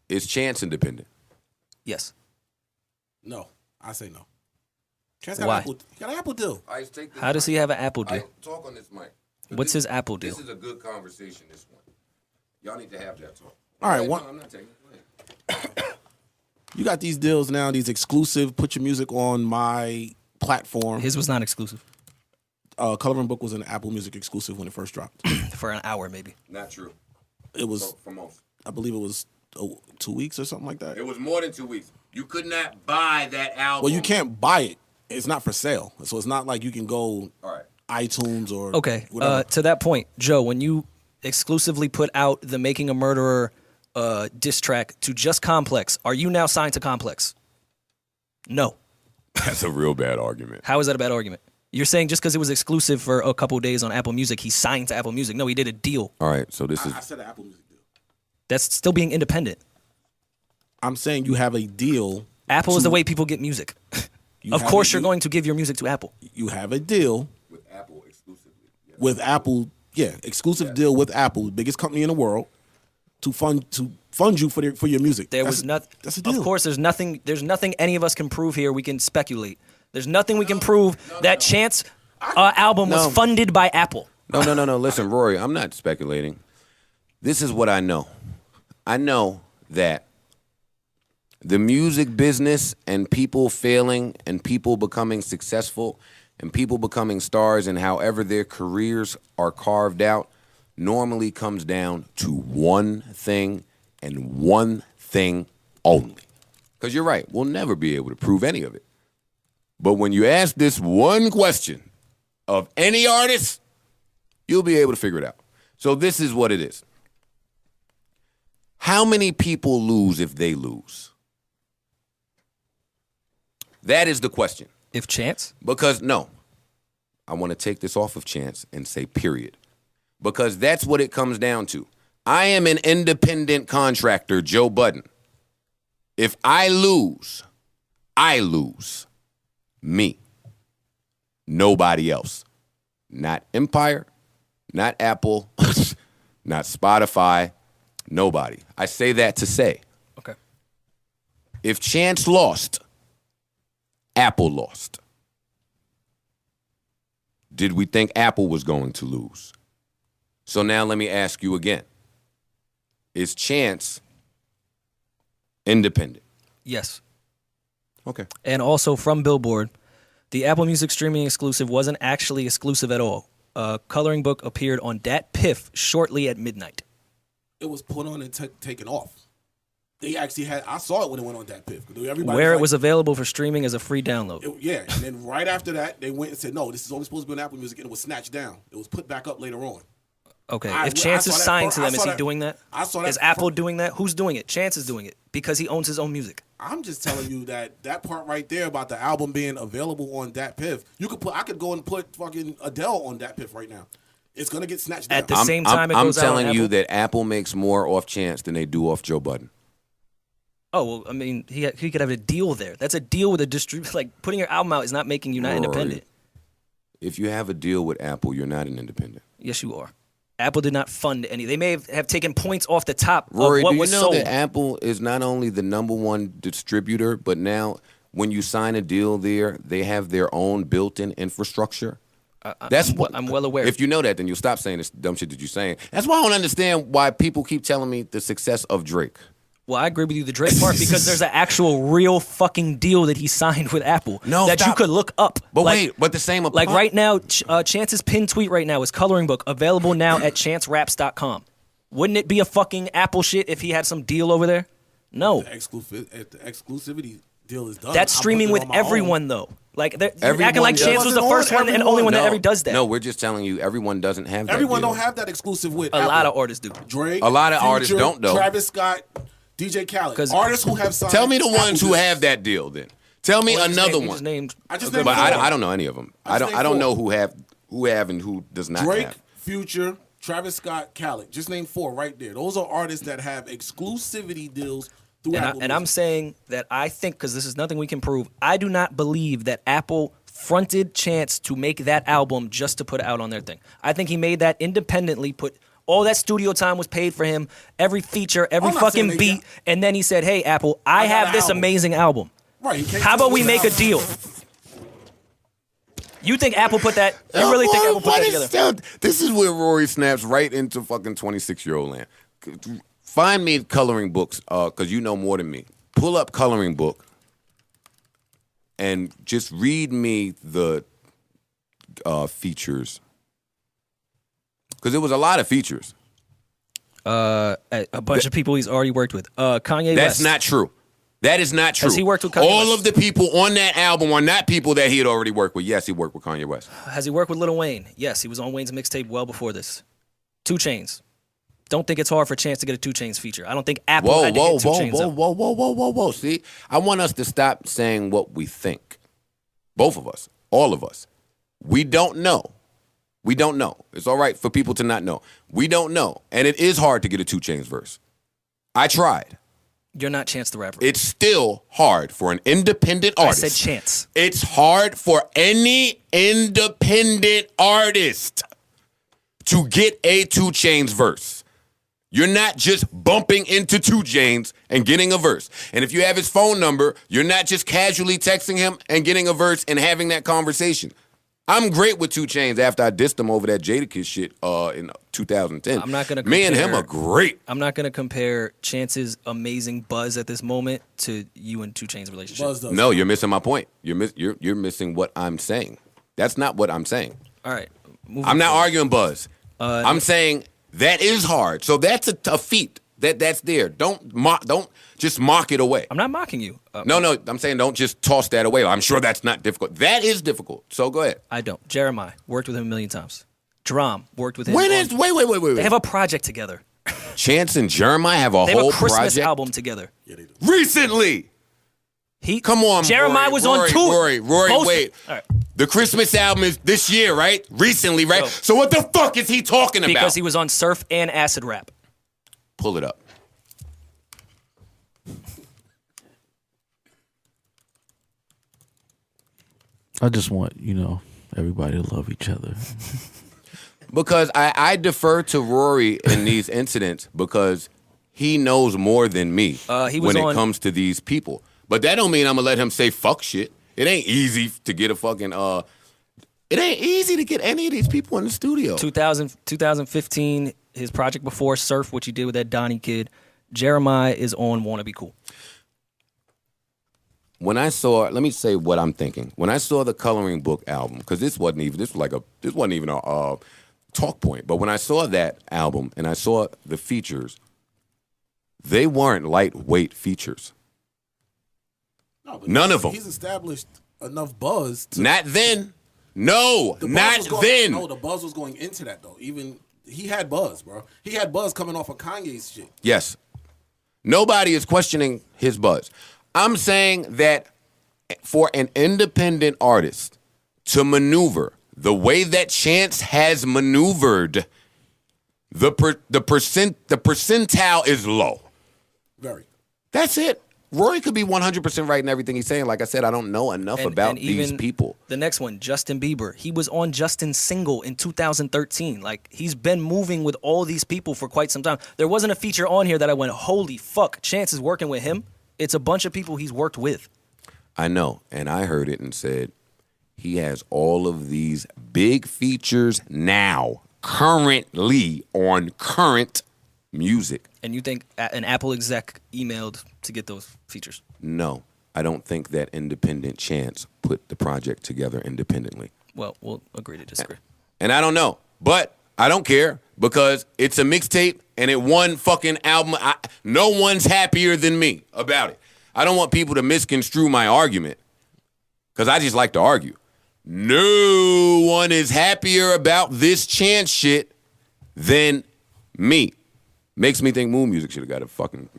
Is Chance independent? Yes. No, I say no. Chance got Why? He got an Apple deal. Ice, take this How does he have an Apple deal? Talk on this mic. What's his Apple deal? This is a good conversation, this one. Y'all need to have that talk. All right, No, I'm not taking it. You got these deals now, these exclusive, put your music on my platform. His was not exclusive. Coloring Book was an Apple Music exclusive when it first dropped. For an hour, maybe. Not true. It was, For most. I believe it was 2 weeks or something like that. It was more than 2 weeks. You could not buy that album. Well, you can't buy it. It's not for sale. So it's not like you can go All right. iTunes or Okay. whatever. To that point, Joe, when you exclusively put out the Making a Murderer diss track to just Complex, are you now signed to Complex? No. That's a real bad argument. How is that a bad argument? You're saying just because it was exclusive for a couple days on Apple Music, he signed to Apple Music. No, he did a deal. All right, so this is... I said an Apple Music deal. That's still being independent. I'm saying you have a deal. Apple is the way people get music. Of course you're going to give your music to Apple. You have a deal with Apple exclusively. Yes. with Apple, exclusive deal with Apple, biggest company in the world, to fund you for your music. That's a deal. Of course, there's nothing any of us can prove here. We can speculate. There's nothing we can prove that Chance album was funded by Apple. No. Listen, Rory, I'm not speculating. This is what I know. I know that the music business and people failing and people becoming successful and people becoming stars and however their careers are carved out normally comes down to one thing and one thing only. Because you're right, we'll never be able to prove any of it. But when you ask this one question of any artist, you'll be able to figure it out. So this is what it is. How many people lose if they lose? That is the question. If Chance? Because, no, I want to take this off of Chance and say period. Because that's what it comes down to. I am an independent contractor, Joe Budden. If I lose me. Nobody else. Not Empire, not Apple, not Spotify, nobody. I say that to say, okay, if Chance lost, Apple lost. Did we think Apple was going to lose? So now let me ask you again. Is Chance independent? Yes. Okay. And also from Billboard, the Apple Music streaming exclusive wasn't actually exclusive at all. Coloring Book appeared on Dat Piff shortly at midnight. It was put on and taken off. They actually had. I saw it when it went on Dat Piff. Where it was available for streaming as a free download. And then right after that, they went and said, no, this is only supposed to be on Apple Music, and it was snatched down. It was put back up later on. Okay, if Chance is signed to them, is he doing that? I saw that. Is Apple doing that? Who's doing it? Chance is doing it because he owns his own music. I'm just telling you that part right there about the album being available on Dat Piff. I could go and put fucking Adele on Dat Piff right now. It's gonna get snatched down. At the same time, it goes out on I'm telling you Apple? that Apple makes more off Chance than they do off Joe Budden. Oh, well, I mean, he could have a deal there. That's a deal with a distributor. Like, putting your album out is not making you not independent. If you have a deal with Apple, you're not an independent. Yes, you are. Apple did not fund any. They may have taken points off the top Rory, of what do you was know sold. that Apple is not only the #1 distributor, but now when you sign a deal there, they have their own built-in infrastructure? I'm well aware. If you know that, then you'll stop saying this dumb shit that you're saying. That's why I don't understand why people keep telling me the success of Drake. Well, I agree with you, the Drake part, because there's an actual real fucking deal that he signed with Apple that you could look up. But but the same applies. Like right now, Chance's pinned tweet right now is Coloring Book, available now at chanceraps.com. Wouldn't it be a fucking Apple shit if he had some deal over there? No. The exclusivity deal is done. That's streaming with everyone, though. Like, they're acting like Chance was the first one and only one that ever does that. No, we're just telling you everyone doesn't have that Everyone deal. don't have that exclusive with A Apple. lot of artists do. Drake, A lot of Future, artists don't, though. Travis Scott, DJ Khaled. Artists who have signed. Tell me the Apple ones who Music. have that deal, then. Tell me another one. I just named But four. I don't know any of them. I don't know who have and who does not Drake, have. Future, Travis Scott, Khaled. Just name 4 right there. Those are artists that have exclusivity deals through Apple And I'm Music. saying that I think, because this is nothing we can prove, I do not believe that Apple fronted Chance to make that album just to put it out on their thing. I think he made that independently, put All that studio time was paid for him, every feature, every I'm not saying fucking they beat, and then he said, "Hey, Apple, I got have an this album." amazing album. Right. He came How to about us we with make a an deal?" You think Apple put that? You really think Apple put that together? This is where Rory snaps right into fucking 26-year-old land. Find me coloring books, because you know more than me. Pull up coloring book and just read me the features. Because there was a lot of features. A bunch of people he's already worked with. Kanye That's West. not true. That is not true. Has he worked with Kanye All West? of the people on that album are not people that he had already worked with. Yes, he worked with Kanye West. Has he worked with Lil Wayne? Yes, he was on Wayne's mixtape well before this. 2 Chainz. Don't think it's hard for Chance to get a 2 Chainz feature. I don't think Apple had to hit 2 Chainz up. Whoa. See, I want us to stop saying what we think. Both of us, all of us. We don't know. We don't know. It's all right for people to not know. We don't know. And it is hard to get a 2 Chainz verse. I tried. You're not Chance the Rapper. It's still hard for an independent artist. I said Chance. It's hard for any independent artist to get a 2 Chainz verse. You're not just bumping into 2 Chainz and getting a verse. And if you have his phone number, you're not just casually texting him and getting a verse and having that conversation. I'm great with 2 Chainz after I dissed him over that Jadakiss shit in 2010. I'm not gonna Me and him are great. I'm not going to compare Chance's amazing buzz at this moment to you and 2 Chainz relationship. Buzz does. No, you're missing my point. You're missing what I'm saying. That's not what I'm saying. All right. I'm not arguing buzz. I'm saying that is hard. So that's a feat. That's there. Don't just mock it away. I'm not mocking you. No, I'm saying don't just toss that away. I'm sure that's not difficult. That is difficult. So go ahead. I don't. Jeremiah, worked with him a million times. Drum, worked with him. Wait. They have a project together. Chance and Jeremiah have a They have whole a Christmas project album together. Yeah, they do. recently. Come on, Jeremiah Rory, was on tour. Rory, wait. All right. The Christmas album is this year, right? Recently, right? No. So what the fuck is he talking about? Because he was on Surf and Acid Rap. Pull it up. I just want, everybody to love each other. Because I defer to Rory in these incidents because he knows more than me when it comes to these people. But that don't mean I'm gonna let him say fuck shit. It ain't easy to get a fucking it ain't easy to get any of these people in the studio. 2015, his project before Surf, which he did with that Donnie kid. Jeremiah is on Wanna Be Cool. When I saw, let me say what I'm thinking. When I saw the Coloring Book album, because this wasn't even a talk point. But when I saw that album and I saw the features, they weren't lightweight features. No, but None of them. He's established enough buzz. Not then. No, not then. No, the buzz was going into that though. Even he had buzz, bro. He had buzz coming off of Kanye's shit. Yes. Nobody is questioning his buzz. I'm saying that for an independent artist to maneuver the way that Chance has maneuvered, the percentile is low. Very. That's it. Rory could be 100% right in everything he's saying. Like I said, I don't know enough about these people. The next one, Justin Bieber. He was on Justin's single in 2013. Like, he's been moving with all these people for quite some time. There wasn't a feature on here that I went, holy fuck, Chance is working with him. It's a bunch of people he's worked with. I know. And I heard it and said, he has all of these big features now, currently on current music. And you think an Apple exec emailed to get those features? No, I don't think that independent Chance put the project together independently. Well, we'll agree to disagree. And I don't know, but I don't care because it's a mixtape and it won fucking album. No one's happier than me about it. I don't want people to misconstrue my argument because I just like to argue. No one is happier about this Chance shit than me. Makes me think Moon Music should have got a fucking...